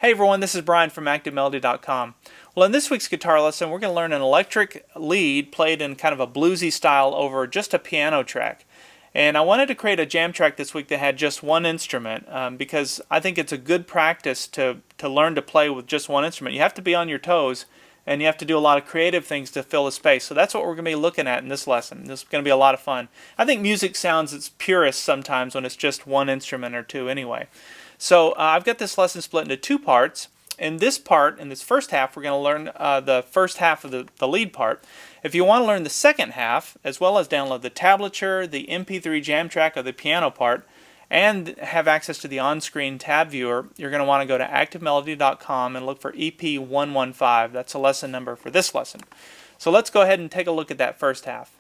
Hey everyone, this is Brian from ActiveMelody.com. Well, in this week's guitar lesson, we're going to learn an electric lead played in kind of a bluesy style over just a piano track. And I wanted to create a jam track this week that had just one instrument because I think it's a good practice to learn to play with just one instrument. You have to be on your toes and you have to do a lot of creative things to fill the space. So that's what we're going to be looking at in this lesson. This is going to be a lot of fun. I think music sounds its purest sometimes when it's just one instrument or two anyway. So I've got this lesson split into two parts. In this first half, we're going to learn the first half of the lead part. If you want to learn the second half, as well as download the tablature, the MP3 jam track of the piano part, and have access to the on-screen tab viewer, you're going to want to go to ActiveMelody.com and look for EP115. That's the lesson number for this lesson. So let's go ahead and take a look at that first half.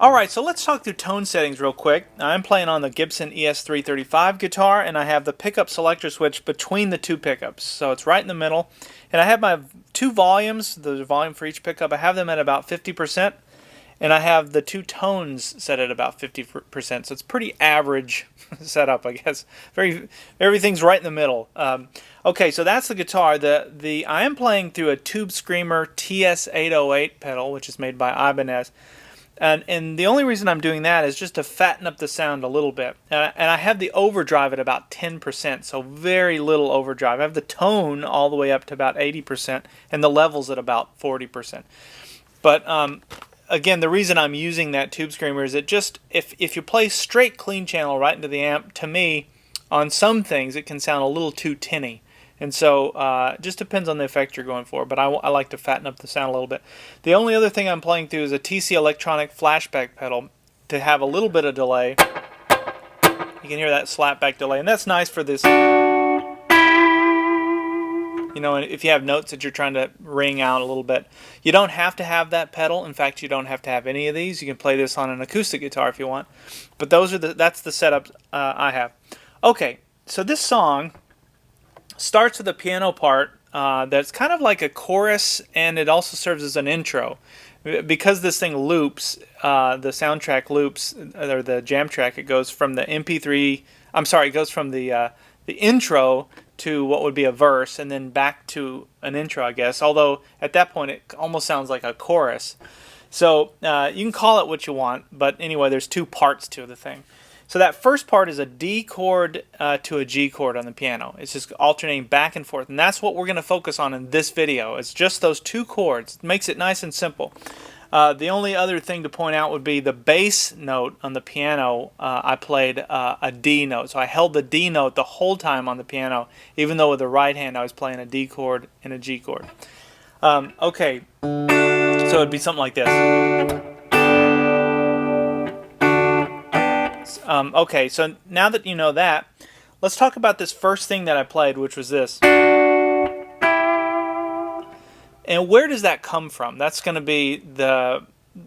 Alright, so let's talk through tone settings real quick. I'm playing on the Gibson ES335 guitar, and I have the pickup selector switch between the two pickups. So it's right in the middle. And I have my two volumes, the volume for each pickup. I have them at about 50%, and I have the two tones set at about 50%. So it's pretty average setup, I guess. Everything's right in the middle. Okay, so that's the guitar. I am playing through a Tube Screamer TS808 pedal, which is made by Ibanez. And the only reason I'm doing that is just to fatten up the sound a little bit. And I have the overdrive at about 10%, so very little overdrive. I have the tone all the way up to about 80%, and the levels at about 40%. But again, the reason I'm using that Tube Screamer is it just, if you play straight clean channel right into the amp, to me, on some things, it can sound a little too tinny. And so it just depends on the effect you're going for, but I like to fatten up the sound a little bit. The only other thing I'm playing through is a TC Electronic flashback pedal to have a little bit of delay. You can hear that slapback delay, and that's nice for this. You know, if you have notes that you're trying to ring out a little bit. You don't have to have that pedal. In fact, you don't have to have any of these. You can play this on an acoustic guitar if you want. But that's the setup I have. Okay, so this song starts with a piano part that's kind of like a chorus, and it also serves as an intro. Because this thing loops, the soundtrack loops, or the jam track, it goes from the MP3, it goes from the intro to what would be a verse, and then back to an intro, I guess, although at that point it almost sounds like a chorus. So you can call it what you want, but anyway, there's two parts to the thing. So that first part is a D chord to a G chord on the piano. It's just alternating back and forth, and that's what we're going to focus on in this video. It's just those two chords. It makes it nice and simple. The only other thing to point out would be the bass note on the piano. I played a D note, so I held the D note the whole time on the piano, even though with the right hand I was playing a D chord and a G chord. Okay, so it'd be something like this. Okay, so now that you know that, let's talk about this first thing that I played, which was this. And where does that come from? That's going to be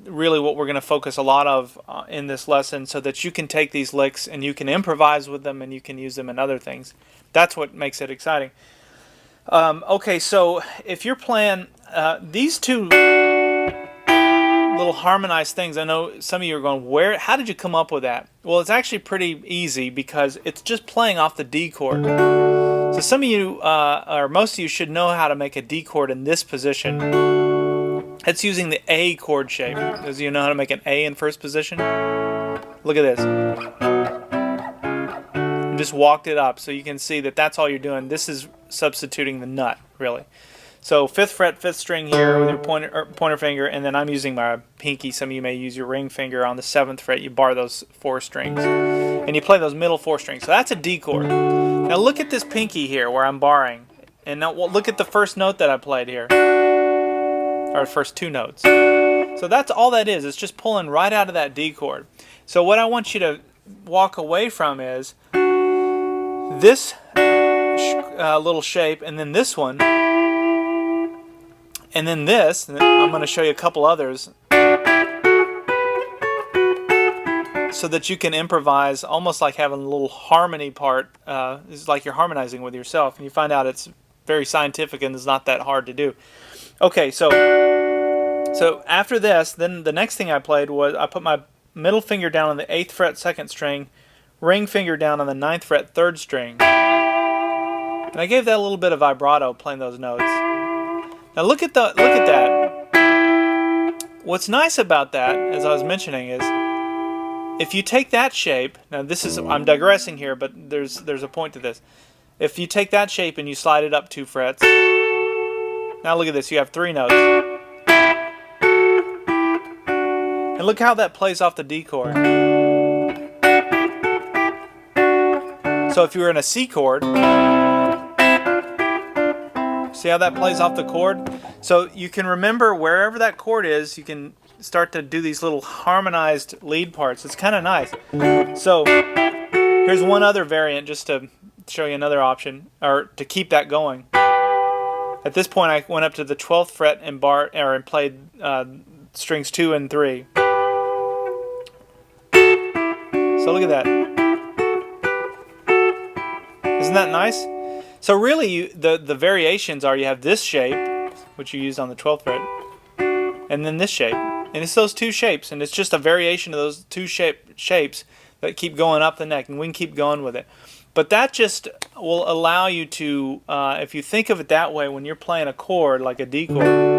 really what we're going to focus a lot of in this lesson, so that you can take these licks and you can improvise with them and you can use them in other things. That's what makes it exciting. Okay, so if you're playing these two little harmonized things, I know some of you are going, how did you come up with that? Well, it's actually pretty easy because it's just playing off the D chord. So some of you, or most of you, should know how to make a D chord in this position. It's using the A chord shape. Does you know how to make an A in first position? Look at this. I just walked it up so you can see that that's all you're doing. This is substituting the nut, really. So 5th fret, 5th string here with your pointer finger, and then I'm using my pinky. Some of you may use your ring finger on the 7th fret. You bar those 4 strings, and you play those middle 4 strings. So that's a D chord. Now look at this pinky here where I'm barring, and now look at the first note that I played here, or first 2 notes. So that's all that is. It's just pulling right out of that D chord. So what I want you to walk away from is this little shape, and then this one. And then this, and I'm going to show you a couple others, so that you can improvise almost like having a little harmony part. It's like you're harmonizing with yourself, and you find out it's very scientific and it's not that hard to do. Okay, so after this, then the next thing I played was I put my middle finger down on the 8th fret 2nd string, ring finger down on the 9th fret 3rd string. And I gave that a little bit of vibrato playing those notes. Now look at that. What's nice about that, as I was mentioning, is if you take that shape. Now this is, I'm digressing here, but there's a point to this. If you take that shape and you slide it up 2 frets. Now look at this. You have 3 notes. And look how that plays off the D chord. So if you were in a C chord, see how that plays off the chord? So you can remember wherever that chord is, you can start to do these little harmonized lead parts. It's kind of nice. So here's one other variant just to show you another option, or to keep that going. At this point I went up to the 12th fret and played strings 2 and 3. So look at that. Isn't that nice? So really, the variations are, you have this shape, which you used on the 12th fret, and then this shape. And it's those 2 shapes, and it's just a variation of those 2 shapes that keep going up the neck, and we can keep going with it. But that just will allow you to, if you think of it that way, when you're playing a chord, like a D chord,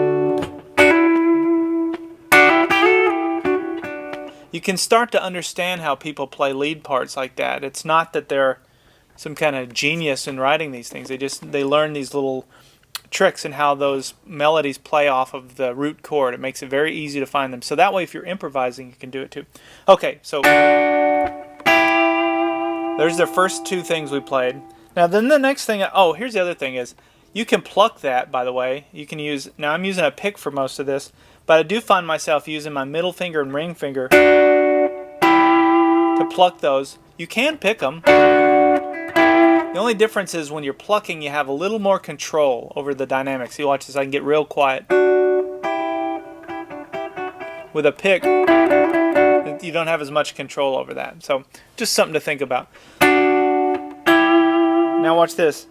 you can start to understand how people play lead parts like that. It's not that they're some kind of genius in writing these things. They learn these little tricks in how those melodies play off of the root chord. It makes it very easy to find them. So that way, if you're improvising, you can do it too. Okay, so there's the first 2 things we played. Now then the next thing, oh, here's the other thing is, you can pluck that, by the way. You can use, now I'm using a pick for most of this, but I do find myself using my middle finger and ring finger to pluck those. You can pick them. The only difference is when you're plucking, you have a little more control over the dynamics. You watch this, I can get real quiet. With a pick, you don't have as much control over that. So just something to think about. Now watch this.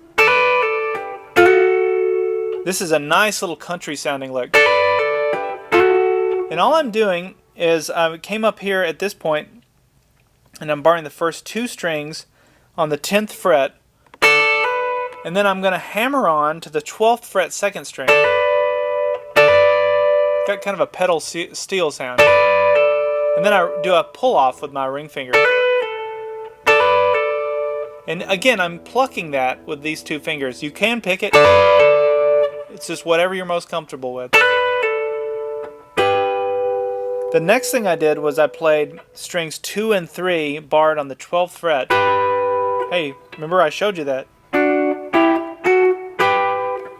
This is a nice little country sounding lick. And all I'm doing is I came up here at this point and I'm barring the first 2 strings on the 10th fret, and then I'm going to hammer on to the 12th fret 2nd string. Got kind of a pedal steel sound. And then I do a pull off with my ring finger. And again, I'm plucking that with these 2 fingers. You can pick it. It's just whatever you're most comfortable with. The next thing I did was I played strings 2 and 3 barred on the 12th fret. Hey, remember I showed you that.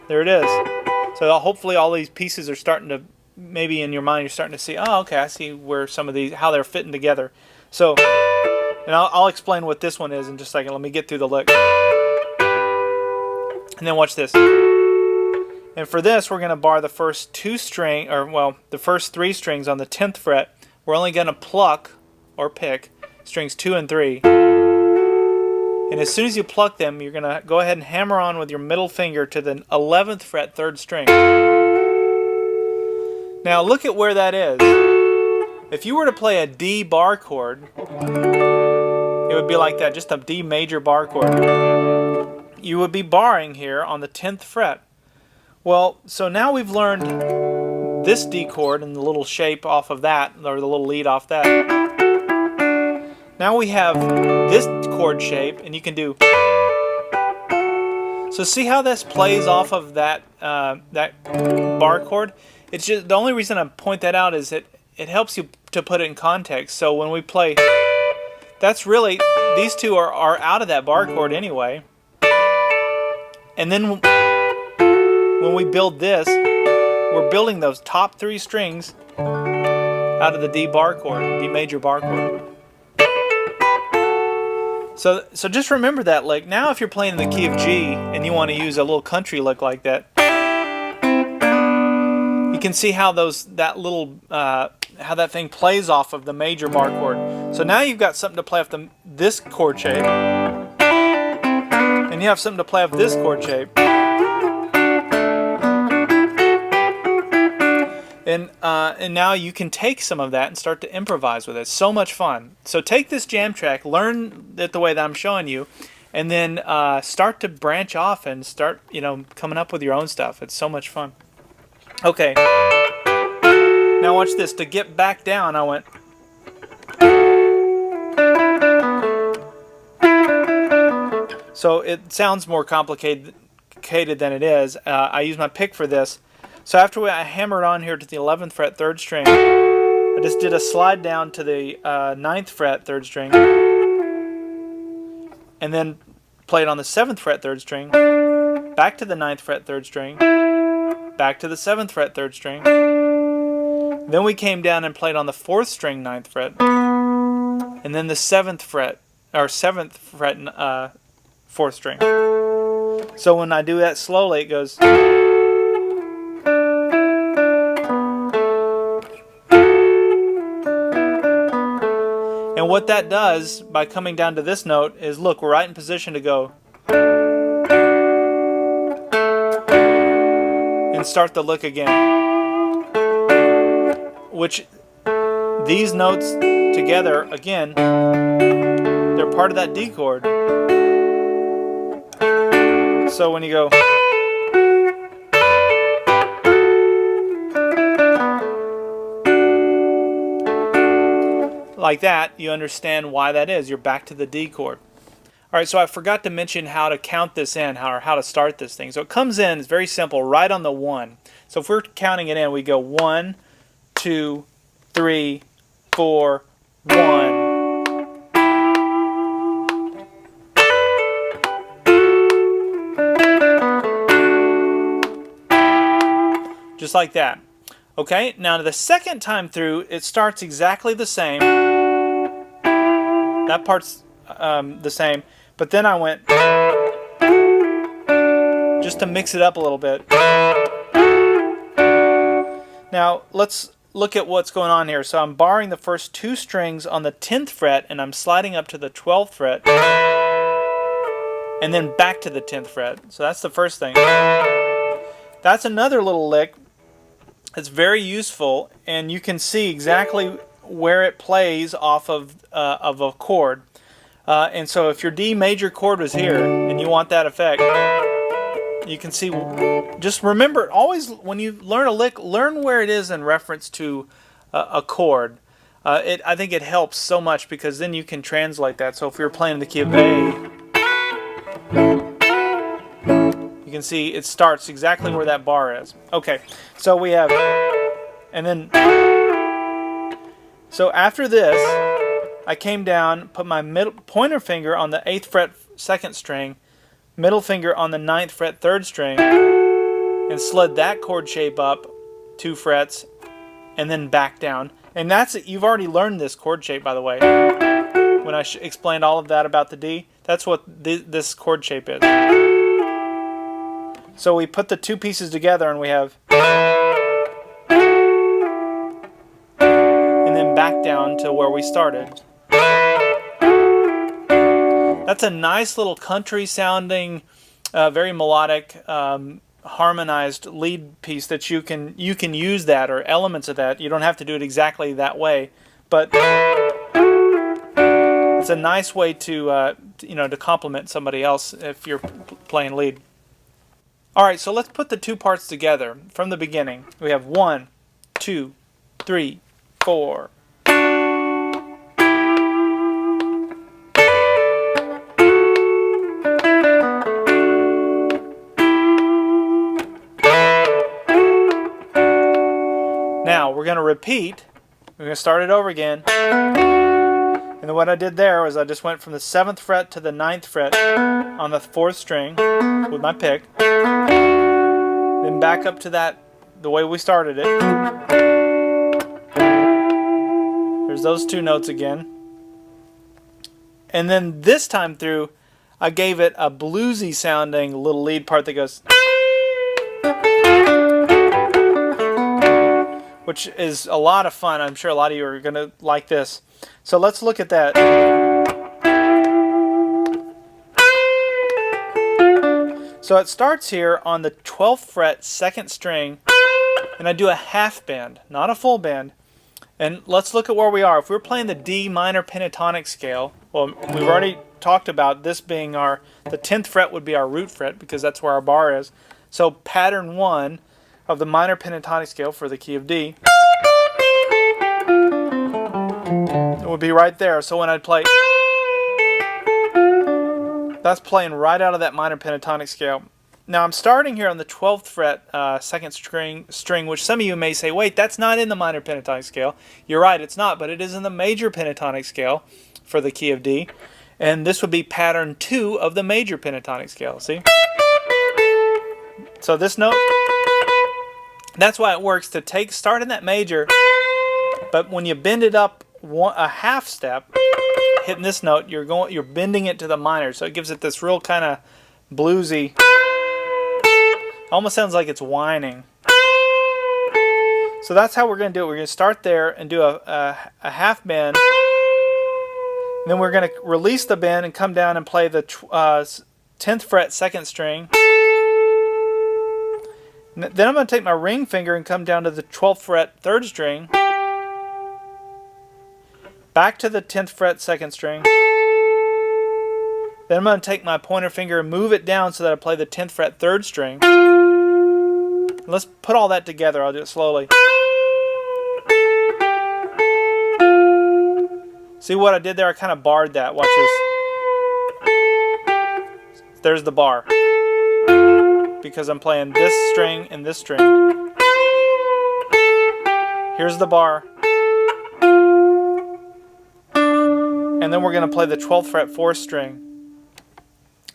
There it is. So hopefully all these pieces are starting to, maybe in your mind you're starting to see, oh, okay, I see where some of these, how they're fitting together. So, and I'll explain what this one is in just a second. Let me get through the lick. And then watch this. And for this, we're going to bar the first 2 string, or well, the first 3 strings on the 10th fret. We're only going to pluck or pick strings 2 and 3. And as soon as you pluck them, you're going to go ahead and hammer on with your middle finger to the 11th fret 3rd string. Now look at where that is. If you were to play a D bar chord, it would be like that, just a D major bar chord. You would be barring here on the 10th fret. Well, so now we've learned this D chord and the little shape off of that, or the little lead off that. Now we have this chord shape, and you can do. So see how this plays off of that that bar chord? It's just, the only reason I point that out is it helps you to put it in context. So when we play, that's really, these 2 are out of that bar chord anyway. And then when we build this, we're building those top 3 strings out of the D bar chord, D major bar chord. So just remember that lick. Now if you're playing in the key of G and you want to use a little country lick like that, you can see how how that thing plays off of the major bar chord. So now you've got something to play off this chord shape, and you have something to play off this chord shape. And now you can take some of that and start to improvise with it. So much fun. So take this jam track, learn it the way that I'm showing you, and then start to branch off and start, coming up with your own stuff. It's so much fun. Okay, now watch this. To get back down, I went. So it sounds more complicated than it is. I use my pick for this. So after I hammered on here to the 11th fret 3rd string, I just did a slide down to the 9th fret 3rd string, and then played on the 7th fret 3rd string, back to the 9th fret 3rd string, back to the 7th fret 3rd string. Then we came down and played on the 4th string 9th fret, and then the 7th fret 4th string. So when I do that slowly, it goes. And what that does by coming down to this note is, look, we're right in position to go and start the lick again. Which these notes together, again, they're part of that D chord. So when you go like that, you understand why that is. You're back to the D chord. Alright, so I forgot to mention how to count this in, or how to start this thing. So it comes in, it's very simple, right on the 1. So if we're counting it in, we go 1, 2, 3, 4, 1. Just like that. Okay, now the second time through, it starts exactly the same. That part's the same. But then I went, just to mix it up a little bit. Now, let's look at what's going on here. So I'm barring the first 2 strings on the 10th fret, and I'm sliding up to the 12th fret, and then back to the 10th fret. So that's the first thing. That's another little lick. It's very useful, and you can see exactly where it plays off of a chord. And so if your D major chord was here and you want that effect, you can see. Just remember, always when you learn a lick, learn where it is in reference to a chord. I think it helps so much, because then you can translate that. So if you're playing the key of A, you can see it starts exactly where that bar is. Okay, so we have, and then, so after this, I came down, put my pointer finger on the 8th fret 2nd string, middle finger on the 9th fret 3rd string, and slid that chord shape up 2 frets, and then back down. And that's it. You've already learned this chord shape, by the way. When I explained all of that about the D, that's what this chord shape is. So we put the 2 pieces together, and we have, and then back down to where we started. That's a nice little country sounding, very melodic, harmonized lead piece that you can use that, or elements of that. You don't have to do it exactly that way, but it's a nice way to to complement somebody else if you're playing lead. Alright, so let's put the 2 parts together from the beginning. We have 1, 2, 3, 4. Now we're going to repeat. We're going to start it over again. And then what I did there was I just went from the 7th fret to the 9th fret on the 4th string with my pick. Then back up to that, the way we started it. There's those 2 notes again. And then this time through, I gave it a bluesy sounding little lead part that goes, which is a lot of fun. I'm sure a lot of you are going to like this. So let's look at that. So it starts here on the 12th fret 2nd string, and I do a half bend, not a full bend. And let's look at where we are. If we're playing the D minor pentatonic scale, well, we've already talked about this being the 10th fret would be our root fret because that's where our bar is. So pattern 1 of the minor pentatonic scale for the key of D, it would be right there. So when I'd play, that's playing right out of that minor pentatonic scale. Now I'm starting here on the 12th fret, second string, which some of you may say, wait, that's not in the minor pentatonic scale. You're right, it's not, but it is in the major pentatonic scale for the key of D. And this would be pattern 2 of the major pentatonic scale, see? So this note, that's why it works to start in that major, but when you bend it up a half step, hitting this note, you're bending it to the minor, so it gives it this real kind of bluesy, almost sounds like it's whining. So that's how we're going to do it. We're going to start there and do a half bend. And then we're going to release the bend and come down and play the 10th fret second string. Then I'm going to take my ring finger and come down to the 12th fret third string. Back to the 10th fret second string. Then I'm going to take my pointer finger and move it down so that I play the 10th fret third string. Let's put all that together. I'll do it slowly. See what I did there? I kind of barred that. Watch this. There's the bar. Because I'm playing this string and this string. Here's the bar. And then we're going to play the 12th fret 4th string.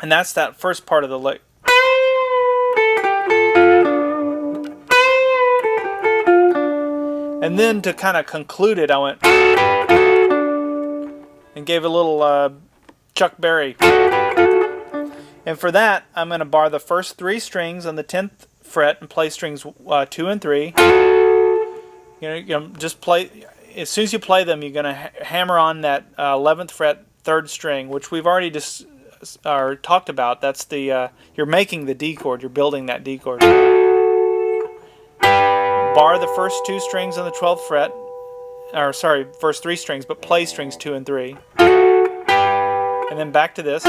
And that's that first part of the lick. And then to kind of conclude it, I went and gave a little Chuck Berry. And for that, I'm going to bar the first 3 strings on the 10th fret and play strings 2 and 3. Just play. As soon as you play them, you're going to hammer on that 11th fret 3rd string, which we've already talked about. That's the you're making the D chord. You're building that D chord. Bar the first 2 strings on the 12th fret, or sorry, first 3 strings, but play strings 2 and 3, and then back to this,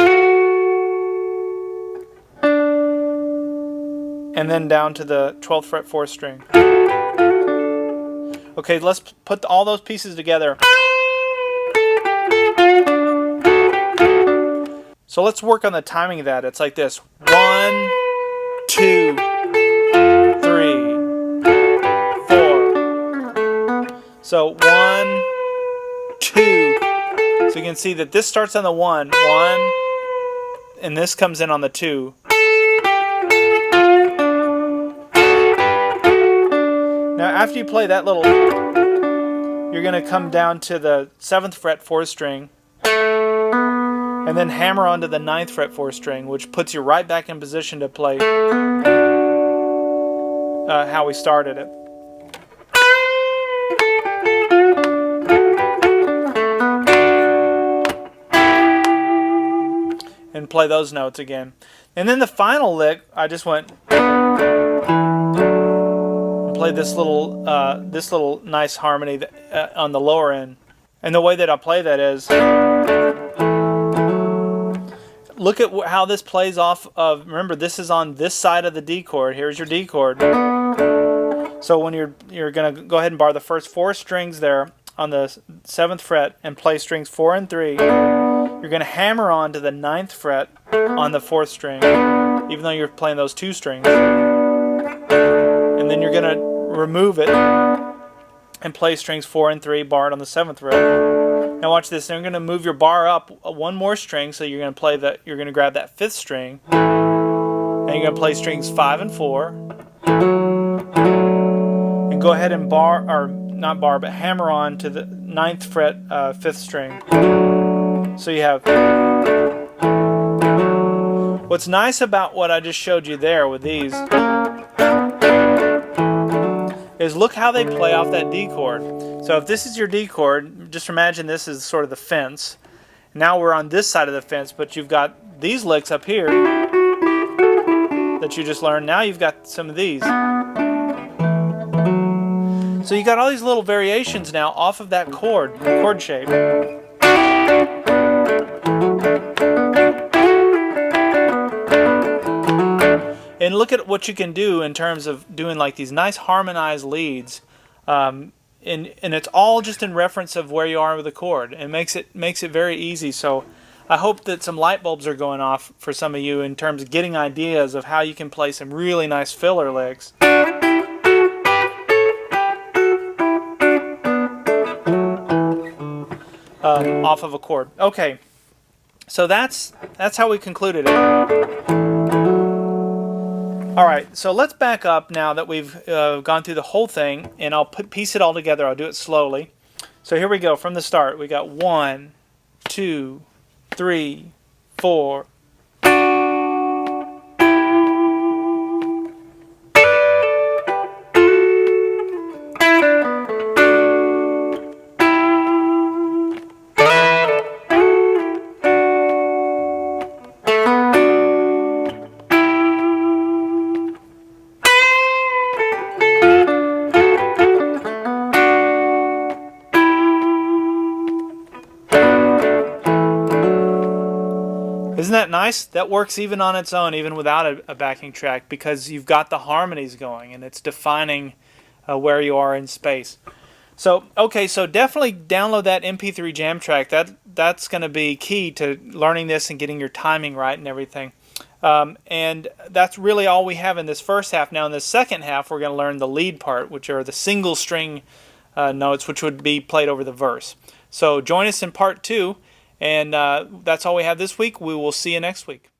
and then down to the 12th fret 4th string. Okay, let's put all those pieces together. So let's work on the timing of that. It's like this: 1, 2, 3, 4. So 1, 2. So you can see that this starts on the 1, and this comes in on the 2. Now after you play that little, you're going to come down to the 7th fret 4th string, and then hammer onto the 9th fret 4th string, which puts you right back in position to play how we started it. And play those notes again. And then the final lick, I just went and played this little nice harmony on the lower end. And the way that I play that is, look at how this plays off of, remember this is on this side of the D chord. Here's your D chord. So when you're going to go ahead and bar the first 4 strings there on the 7th fret and play strings 4 and 3, you're going to hammer on to the 9th fret on the 4th string, even though you're playing those 2 strings. And then you're going to remove it and play strings 4 and 3 barred on the 7th fret. Now watch this. Now you're going to move your bar up 1 more string, so you're going to play that. You're going to grab that 5th string, and you're going to play strings 5 and 4, and go ahead and bar, or not bar, but hammer on to the 9th fret 5th string. So you have. What's nice about what I just showed you there with these is look how they play off that D chord. So if this is your D chord, just imagine this is sort of the fence. Now we're on this side of the fence, but you've got these licks up here that you just learned. Now you've got some of these. So you got all these little variations now off of that chord shape. And look at what you can do in terms of doing like these nice harmonized leads. And it's all just in reference of where you are with the chord. It makes it very easy. So I hope that some light bulbs are going off for some of you in terms of getting ideas of how you can play some really nice filler licks. Off of a chord. Okay, so that's how we concluded it. All right, so let's back up now that we've gone through the whole thing, and I'll piece it all together. I'll do it slowly. So here we go from the start. We got 1, 2, 3, 4. Isn't that nice? That works even on its own, even without a backing track, because you've got the harmonies going and it's defining where you are in space. So, okay, so definitely download that MP3 jam track. That's going to be key to learning this and getting your timing right and everything. And that's really all we have in this first half. Now in the second half, we're going to learn the lead part, which are the single string notes, which would be played over the verse. So join us in part 2. And that's all we have this week. We will see you next week.